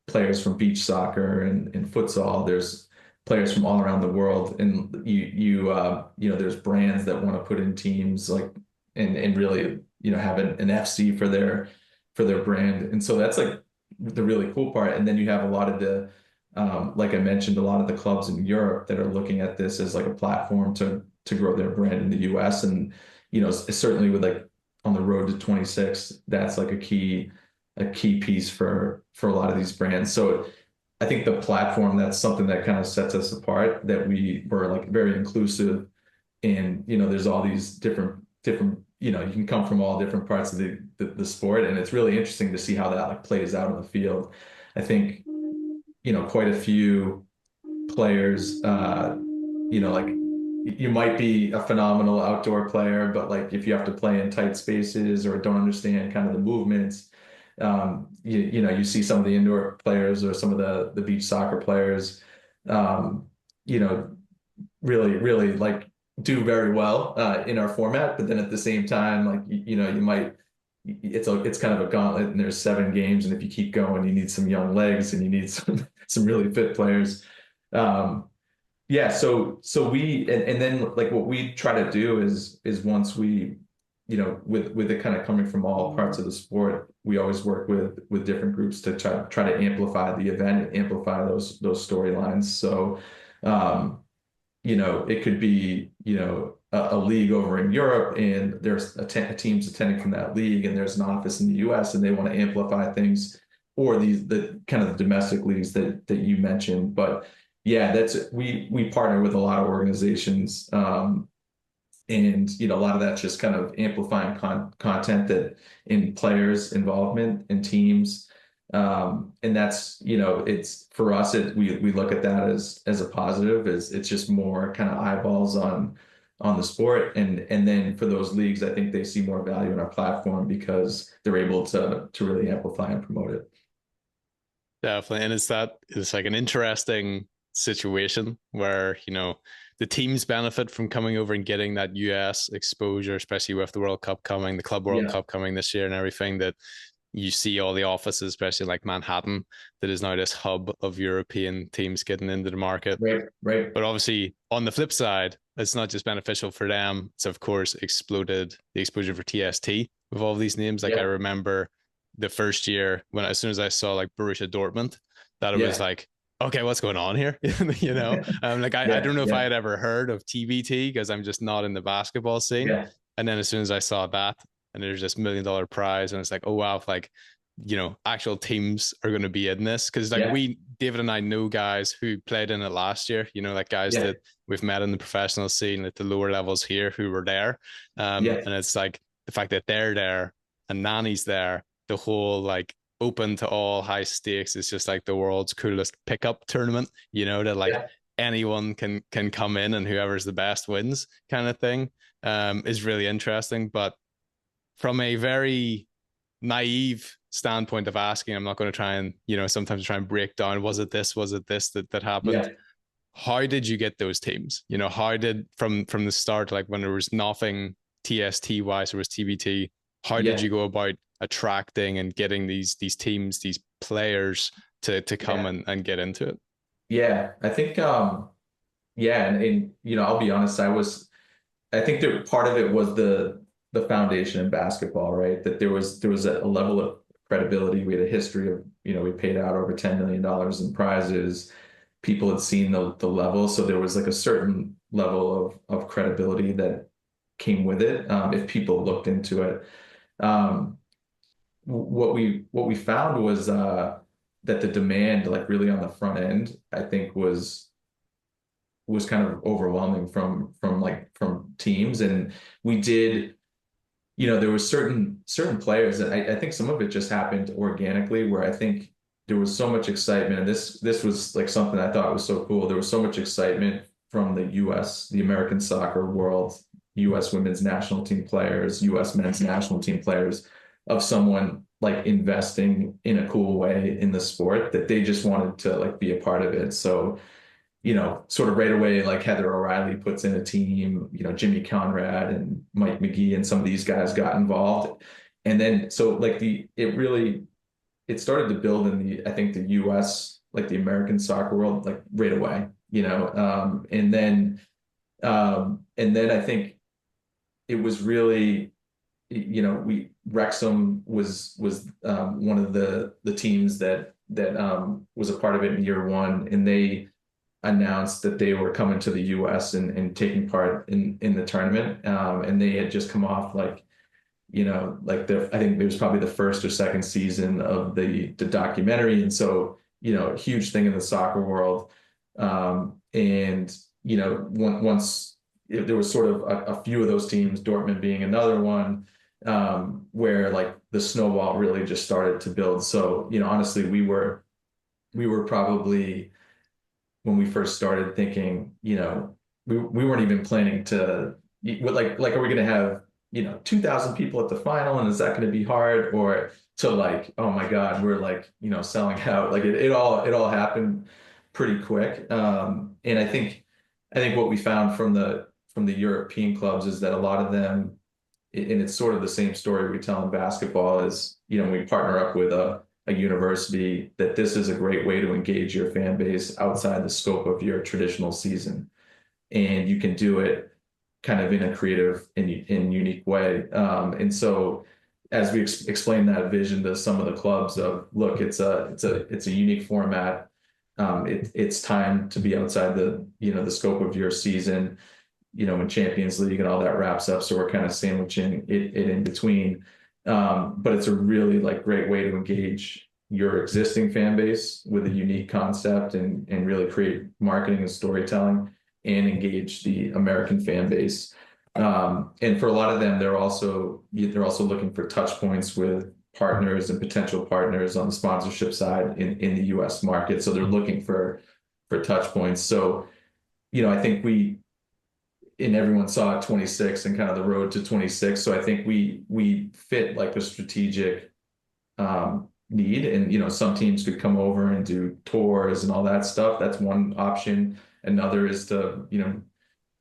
players from beach soccer and futsal. There's players from all around the world, and there's brands that want to put in teams, like, and really have an FC for their brand. And so that's like the really cool part. And then you have a lot of like I mentioned, a lot of the clubs in Europe that are looking at this as like a platform to grow their brand in the US. And certainly with like on the road to 26, that's like a key piece for a lot of these brands. So I think the platform, that's something that kind of sets us apart, that we were like very inclusive. And there's all these different you can come from all different parts of the sport, and it's really interesting to see how that like plays out on the field. I think quite a few players, like you might be a phenomenal outdoor player, but like if you have to play in tight spaces or don't understand kind of the movements, You see some of the indoor players or some of the beach soccer players, um, you know, really like do very well in our format, but then at the same time, like you might it's kind of a gauntlet, and there's 7 games, and if you keep going, you need some young legs, and you need some really fit players. Yeah, so we and then like what we try to do is once we, with it kind of coming from all parts of the sport, we always work with different groups to try to amplify the event, amplify those storylines. So it could be, a league over in Europe, and there's a teams attending from that league, and there's an office in the US, and they want to amplify things, or the kind of the domestic leagues that you mentioned. But yeah, we partner with a lot of organizations, and a lot of that's just kind of amplifying content that in players' involvement in teams. And that's, it's for us, we look at that as a positive, as it's just more kind of eyeballs on the sport. And then for those leagues, I think they see more value in our platform because they're able to really amplify and promote it. Definitely. And it's like an interesting situation where, the teams benefit from coming over and getting that US exposure, especially with the World Cup coming, the Club World Cup coming this year and everything, that you see all the offices, especially like Manhattan, that is now this hub of European teams getting into the market. Right. But obviously, on the flip side, it's not just beneficial for them. It's, of course, exploded the exposure for TST with all these names. Like I remember the first year as soon as I saw like Borussia Dortmund, that it was like, okay, what's going on here? I don't know if I had ever heard of TBT because I'm just not in the basketball scene. And then as soon as I saw that, and there's this $1 million prize, and it's like, oh wow, like, actual teams are going to be in this, because like David and I know guys who played in it last year, like guys that we've met in the professional scene at the lower levels here who were there. And it's like the fact that they're there and Nani's there, the whole like open to all, high stakes, is just like the world's coolest pickup tournament, that like anyone can come in and whoever's the best wins kind of thing, is really interesting. But from a very naive standpoint of asking, I'm not going to try and, sometimes try and break down, was it this that happened? How did you get those teams? How did from the start, like when there was nothing TST wise, there was TBT, how did you go about attracting and getting these teams, these players to come and get into it? I think and I'll be honest, I think that part of it was the foundation in basketball, right? That there was a level of credibility. We had a history of, we paid out over $10 million in prizes. People had seen the level, so there was like a certain level of credibility that came with it, if people looked into it. What we found was that the demand, like really on the front end, I think was kind of overwhelming from teams. And we did, there was certain players that I think some of it just happened organically, where I think there was so much excitement. And this was like something I thought was so cool. There was so much excitement from the US, the American soccer world, US women's national team players, US men's national team players, of someone like investing in a cool way in the sport, that they just wanted to like be a part of it. So, sort of right away, like Heather O'Reilly puts in a team, Jimmy Conrad and Mike McGee and some of these guys got involved. And then, so like it started to build in I think the US, like the American soccer world, like right away, and then I think it was really, Wrexham was one of the teams that was a part of it in year one, and they announced that they were coming to the US and taking part in the tournament. And they had just come off like, I think it was probably the first or second season of the documentary. And so, a huge thing in the soccer world. And, once there was sort of a few of those teams, Dortmund being another one, where like the snowball really just started to build. So, honestly, we were probably, when we first started thinking, we weren't even planning to, like, are we going to have, 2,000 people at the final, and is that going to be hard? Or, to like, oh my God, we're like, selling out. Like it all happened pretty quick. And I think what we found from the European clubs is that a lot of them, and it's sort of the same story we tell in basketball, is, we partner up with a university, that this is a great way to engage your fan base outside the scope of your traditional season. And you can do it kind of in a creative and unique way. And so as we explain that vision to some of the clubs of, look, it's a unique format. It's time to be outside the scope of your season, when Champions League and all that wraps up. So we're kind of sandwiching it in between. But it's a really like great way to engage your existing fan base with a unique concept, and really create marketing and storytelling, and engage the American fan base. And for a lot of them, they're also looking for touch points with partners and potential partners on the sponsorship side in the US market. So they're looking for touch points. So, I think everyone saw 26 and kind of the road to 26. So I think we fit like a strategic need, and some teams could come over and do tours and all that stuff. That's one option. Another is to,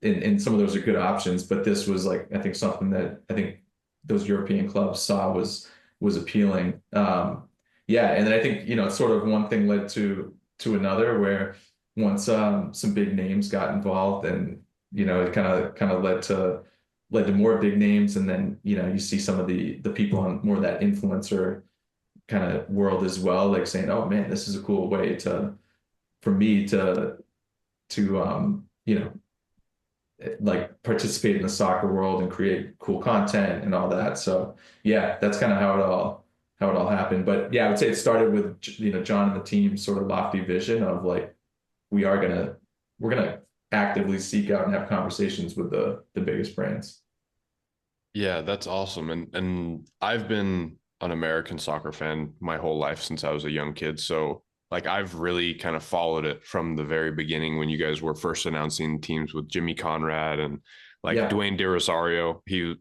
and some of those are good options, but this was like, I think something that I think those European clubs saw was appealing. Yeah, and then I think sort of one thing led to another, where once some big names got involved, and it kind of led to more big names, and then you see some of the people on more that influencer kind of world as well, like saying, oh man, this is a cool way for me to like participate in the soccer world and create cool content and all that. So yeah, that's kind of how it all happened. But yeah, I would say it started with John and the team sort of lofty vision of like, we're gonna actively seek out and have conversations with the biggest brands. Yeah, that's awesome. And I've been an American soccer fan my whole life since I was a young kid. So like I've really kind of followed it from the very beginning when you guys were first announcing teams with Jimmy Conrad and like Dwayne De Rosario. He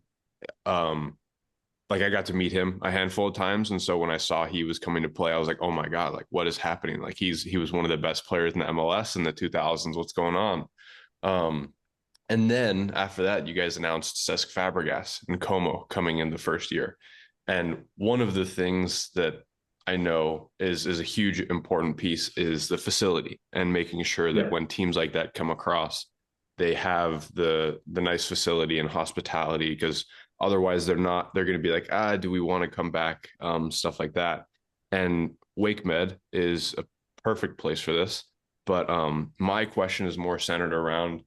like I got to meet him a handful of times. And so when I saw he was coming to play, I was like, oh my God, like what is happening? Like he was one of the best players in the MLS in the 2000s. What's going on? And then after that, you guys announced Cesc Fabregas and Como coming in the first year. And one of the things that I know is a huge important piece is the facility, and making sure that when teams like that come across, they have the nice facility and hospitality, because otherwise they're going to be like, do we want to come back? Stuff like that. And Wake Med is a perfect place for this. But my question is more centered around,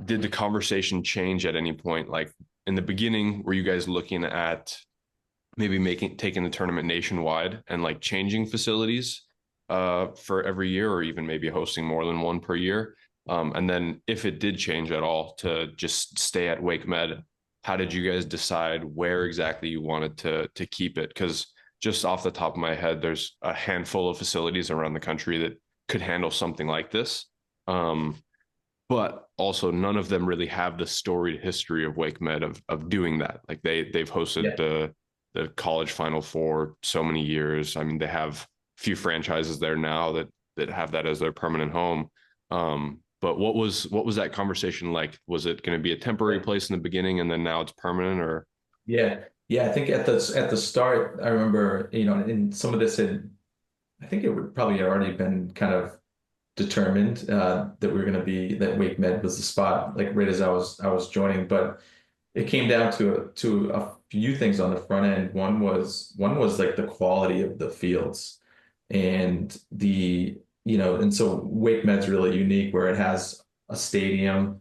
did the conversation change at any point? Like in the beginning, were you guys looking at maybe taking the tournament nationwide and like changing facilities for every year, or even maybe hosting more than one per year? And then if it did change at all to just stay at Wake Med, how did you guys decide where exactly you wanted to keep it? Because just off the top of my head, there's a handful of facilities around the country that could handle something like this. But also none of them really have the storied history of Wake Med of doing that. Like they've hosted the college Final Four so many years. I mean, they have a few franchises there now that have that as their permanent home. But what was that conversation like? Was it going to be a temporary place in the beginning and then now it's permanent, or? Yeah. I think at the start, I remember, and some of this I think it would probably have already been kind of determined that we were going to be, that Wake Med was the spot, like right as I was joining. But it came down to a few things on the front end. One was like the quality of the fields, and and so Wake Med's really unique, where it has a stadium,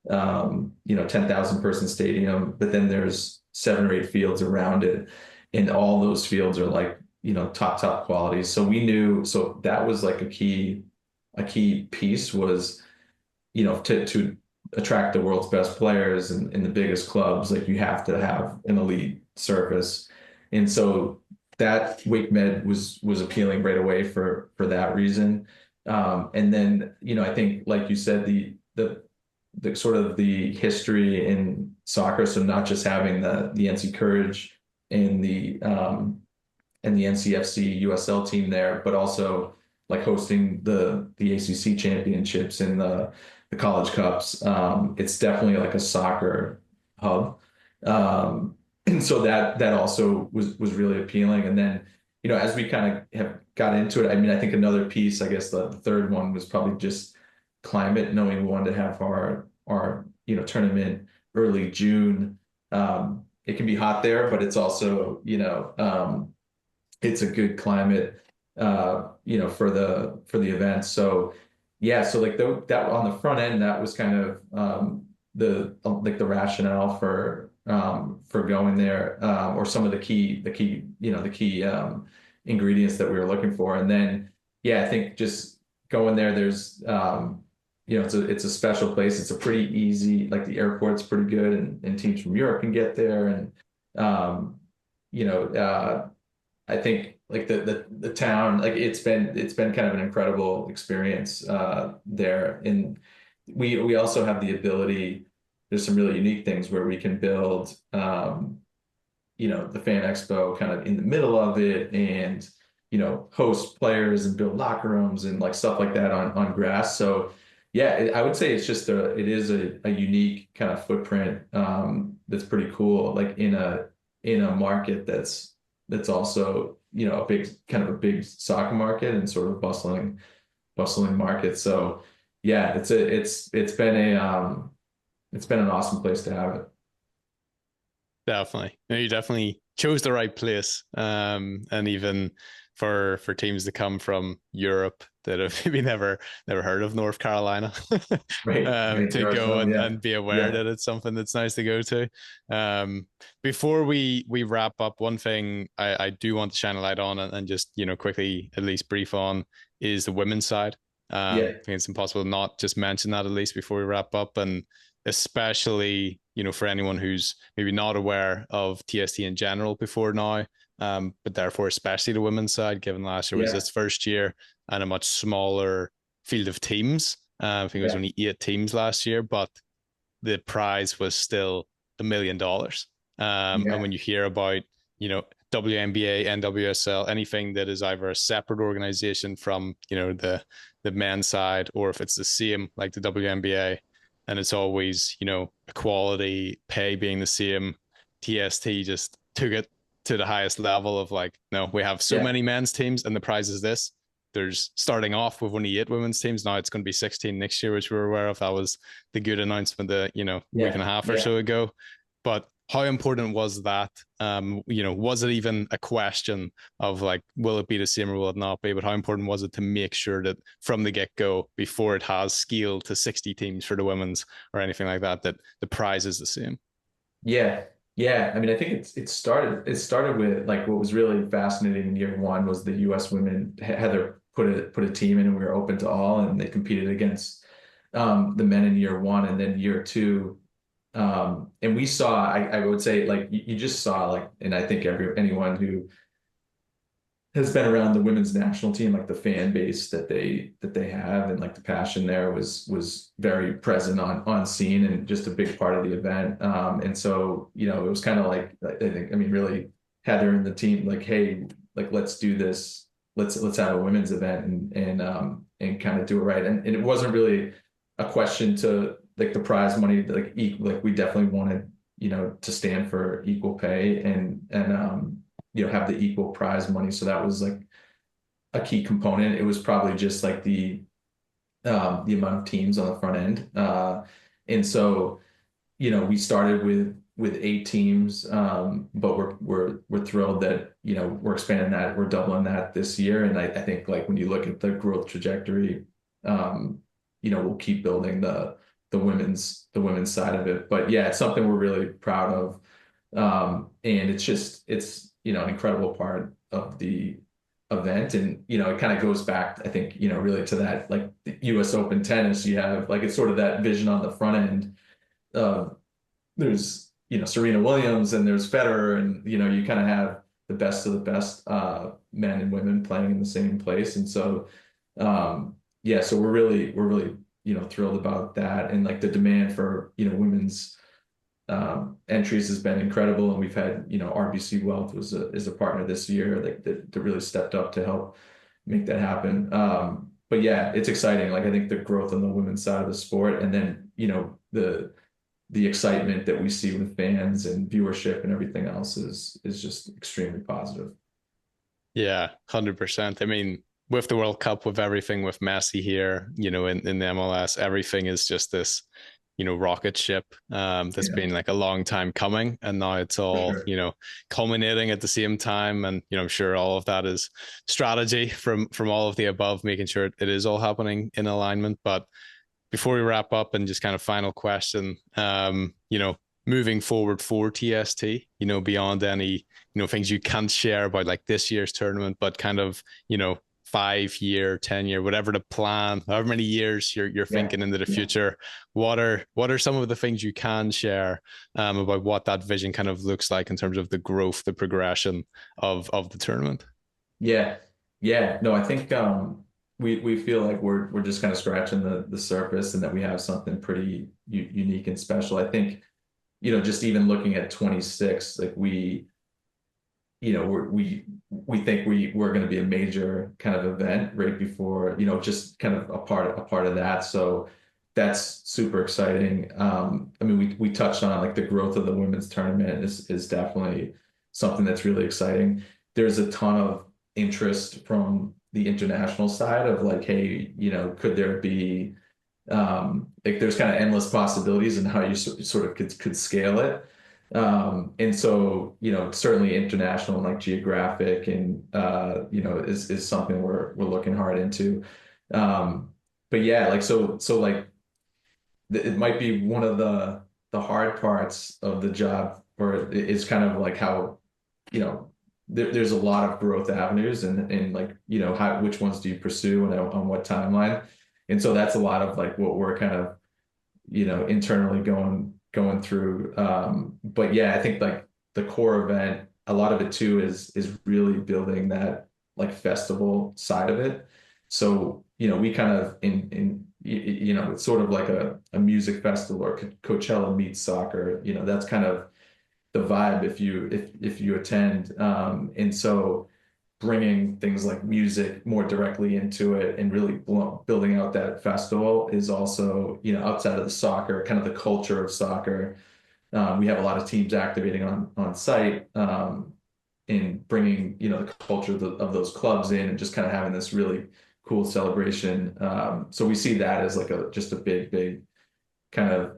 10,000 person stadium, but then there's 7 or 8 fields around it, and all those fields are like, top quality. So we knew, so that was like a key piece was, to attract the world's best players and the biggest clubs, like you have to have an elite surface. And so that Wake Med was appealing right away for that reason. And then, I think, like you said, the sort of the history in soccer. So not just having the NC Courage and the and the NCFC USL team there, but also like hosting the ACC championships and the college cups. It's definitely like a soccer hub. And so that also was really appealing. And then, as we kind of have got into it, I mean, I think another piece, I guess the third one was probably just climate, knowing we wanted to have our tournament early June. It can be hot there, but it's also, it's a good climate, for the event. So yeah, so like that on the front end, that was kind of the rationale for going there, or some of the key ingredients that we were looking for. And then yeah, I think just going there, there's it's a special place. It's a pretty easy, like the airport's pretty good, and teams from Europe can get there. And I think like the town, like it's been kind of an incredible experience there. And we also have the ability, there's some really unique things where we can build the fan expo kind of in the middle of it, and host players and build locker rooms and like stuff like that on grass. So yeah, I would say it's just it is a unique kind of footprint that's pretty cool, like in a market that's also a big soccer market and sort of bustling market. So yeah, it's been an awesome place to have it. Definitely. No, you definitely chose the right place. And even for teams to come from Europe that have maybe never heard of North Carolina, Right. to go yeah. and be aware that it's something that's nice to go to. Before we wrap up, one thing I do want to shine a light on and just quickly at least brief on is the women's side. I think it's impossible not just mention that at least before we wrap up, and especially for anyone who's maybe not aware of TST in general before now, but therefore especially the women's side, given last year was its first year and a much smaller field of teams. I think it was only 8 teams last year, but the prize was still $1 million. And when you hear about WNBA, NWSL, anything that is either a separate organization from the men's side, or if it's the same like the WNBA, and it's always equality, pay being the same, TST just took it to the highest level of like, no, we have so many men's teams and the prize is this. There's starting off with only 8 women's teams. Now it's going to be 16 next year, which we're aware of. That was the good announcement that week and a half or so ago. But how important was that? Was it even a question of like, will it be the same or will it not be? But how important was it to make sure that from the get-go, before it has scaled to 60 teams for the women's or anything like that, that the prize is the same? Yeah. I mean, I think it started with like what was really fascinating in year one was the U.S. women. Heather put a team in and we were open to all, and they competed against the men in year one, and then year two. And we saw, I would say, like you just saw, like, and I think anyone who has been around the women's national team, like the fan base that they have and like the passion there was very present on scene and just a big part of the event. And so it was kind of like, I think, I mean, really Heather and the team, like, hey, like let's do this, let's have a women's event and kind of do it right. And it wasn't really a question to like the prize money, like we definitely wanted to stand for equal pay and have the equal prize money. So that was like a key component. It was probably just like the amount of teams on the front end. And so, we started with 8 teams, but we're thrilled that, we're expanding that, we're doubling that this year. And I think like when you look at the growth trajectory, we'll keep building the women's side of it. But yeah, it's something we're really proud of. And it's an incredible part of the event. And, it kind of goes back, I think, really to that, like the US Open tennis, you have like, it's sort of that vision on the front end. There's, Serena Williams and there's Federer, and, you kind of have the best of the best men and women playing in the same place. And so, so we're really, thrilled about that. And like the demand for, women's entries has been incredible, and we've had, RBC Wealth is a partner this year that really stepped up to help make that happen. But yeah, it's exciting. Like I think the growth on the women's side of the sport, and then the excitement that we see with fans and viewership and everything else is just extremely positive. Yeah, 100%. I mean, with the World Cup, with everything with Messi here, in the MLS, everything is just this, rocket ship that's Yeah, been like a long time coming. And now it's for all, sure. culminating at the same time. And, I'm sure all of that is strategy from all of the above, making sure it is all happening in alignment. But before we wrap up and just kind of final question, moving forward for TST, beyond any, things you can't share about like this year's tournament, but kind of, 5 year, 10 year, whatever the plan, however many years you're Yeah, thinking into the yeah, future, what are some of the things you can share about what that vision kind of looks like in terms of the growth, the progression of the tournament? yeah, yeah. No, I think we feel like we're just kind of scratching the surface, and that we have something pretty unique and special. I think, just even looking at 26, like we think we're going to be a major kind of event right before, just kind of a part of that. So that's super exciting. I mean, we touched on like the growth of the women's tournament is definitely something that's really exciting. There's a ton of interest from the international side of like, hey, could there be like there's kind of endless possibilities in how you sort of could scale it. And so, certainly international and like geographic and, is something we're looking hard into. But yeah, like, so like it might be one of the hard parts of the job, or it's kind of like how, there's a lot of growth avenues, and like, which ones do you pursue and on what timeline? And so that's a lot of like what we're kind of, internally going through. But yeah, I think like the core event, a lot of it too is really building that like festival side of it. So, we kind of it's sort of like a music festival, or Coachella meets soccer. That's kind of the vibe if you attend. And so bringing things like music more directly into it, and really building out that festival is also, outside of the soccer, kind of the culture of soccer. We have a lot of teams activating on site, and bringing, the culture of those clubs in, and just kind of having this really cool celebration. So we see that as like just a big kind of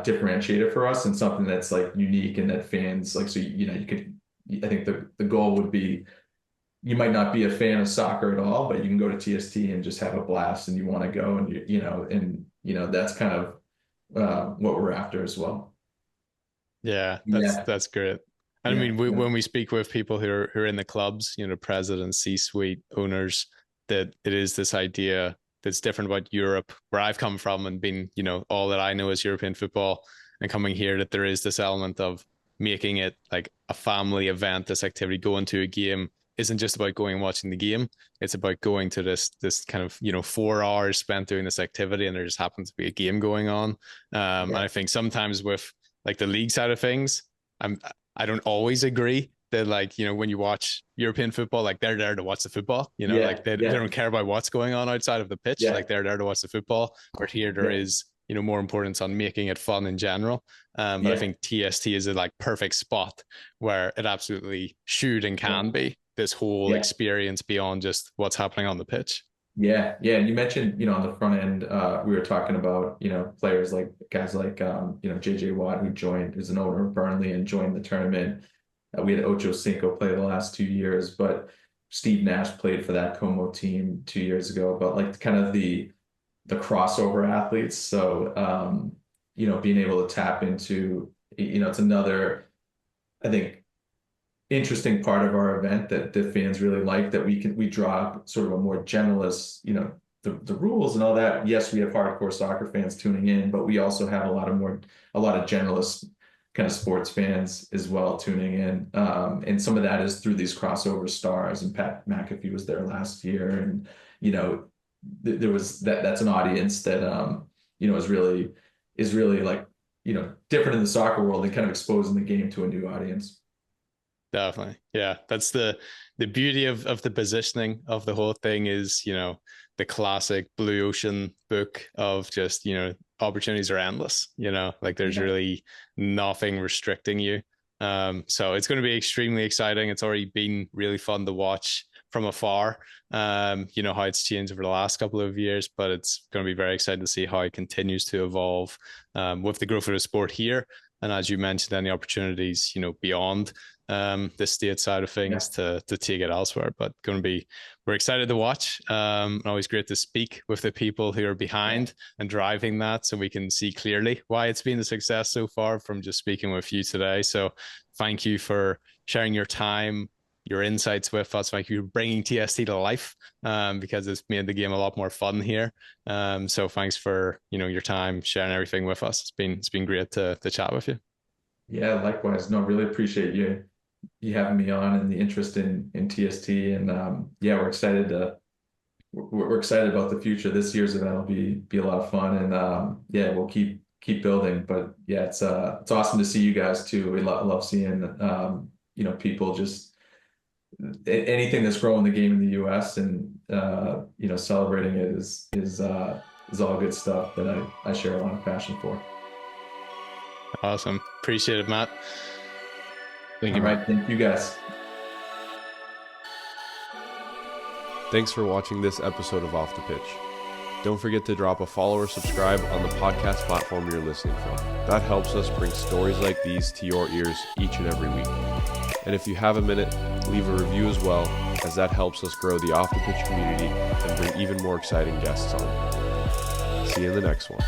differentiator for us, and something that's like unique, and that fans like. So you could, I think the goal would be, you might not be a fan of soccer at all, but you can go to TST and just have a blast, and you want to go, and that's kind of what we're after as well. Yeah, that's Yeah, that's great. I yeah, mean, yeah, when we speak with people who are in the clubs, presidents, C-suite owners, that it is this idea that's different about Europe, where I've come from and been, all that I know is European football, and coming here, that there is this element of making it like a family event. This activity, going to a game, isn't just about going and watching the game. It's about going to this kind of 4 hours spent doing this activity, and there just happens to be a game going on. And yeah, I think sometimes with like the league side of things, I don't always agree that, like, when you watch European football, like they're there to watch the football, like yeah, they yeah, don't care about what's going on outside of the pitch. yeah, Like they're there to watch the football. Where here there yeah, is, more importance on making it fun in general. But I yeah, think TST is a like perfect spot where it absolutely should and yeah, can be this whole yeah. experience beyond just what's happening on the pitch. Yeah, yeah. And you mentioned, on the front end, we were talking about, players like guys like, JJ Watt, who joined, is an owner of Burnley and joined the tournament. We had Ocho Cinco play the last 2 years, but Steve Nash played for that Como team 2 years ago. But like kind of the crossover athletes. So, being able to tap into, it's another, I think, interesting part of our event that the fans really like, that we draw sort of a more generalist, the rules and all that. Yes, we have hardcore soccer fans tuning in, but we also have a lot of generalist kind of sports fans as well tuning in. And some of that is through these crossover stars, and Pat McAfee was there last year, and there was that's an audience that is really like different in the soccer world and kind of exposing the game to a new audience. Definitely. Yeah. That's the beauty of the positioning of the whole thing is, the classic blue ocean book of just, opportunities are endless, like there's really nothing restricting you. So it's going to be extremely exciting. It's already been really fun to watch from afar, how it's changed over the last couple of years, but it's going to be very exciting to see how it continues to evolve with the growth of the sport here. And as you mentioned, any opportunities, beyond the state side of things to take it elsewhere. But we're excited to watch. Always great to speak with the people who are behind and driving that, so we can see clearly why it's been a success so far from just speaking with you today. So thank you for sharing your time, your insights with us. Thank you for bringing TST to life, because it's made the game a lot more fun here. So thanks for your time, sharing everything with us. It's been great to chat with you. Yeah, likewise. No, really appreciate you having me on and the interest in TST. And we're excited we're excited about the future. This year's event will be a lot of fun, and we'll keep building. But yeah, it's awesome to see you guys too. We love seeing people just anything that's growing the game in the US, and celebrating it is all good stuff that I share a lot of passion for. Awesome. Appreciate it, Matt. Thank you. All right. Thank you guys. Thanks for watching this episode of Off the Pitch. Don't forget to drop a follow or subscribe on the podcast platform you're listening from. That helps us bring stories like these to your ears each and every week. And if you have a minute, leave a review as well, as that helps us grow the Off the Pitch community and bring even more exciting guests on. See you in the next one.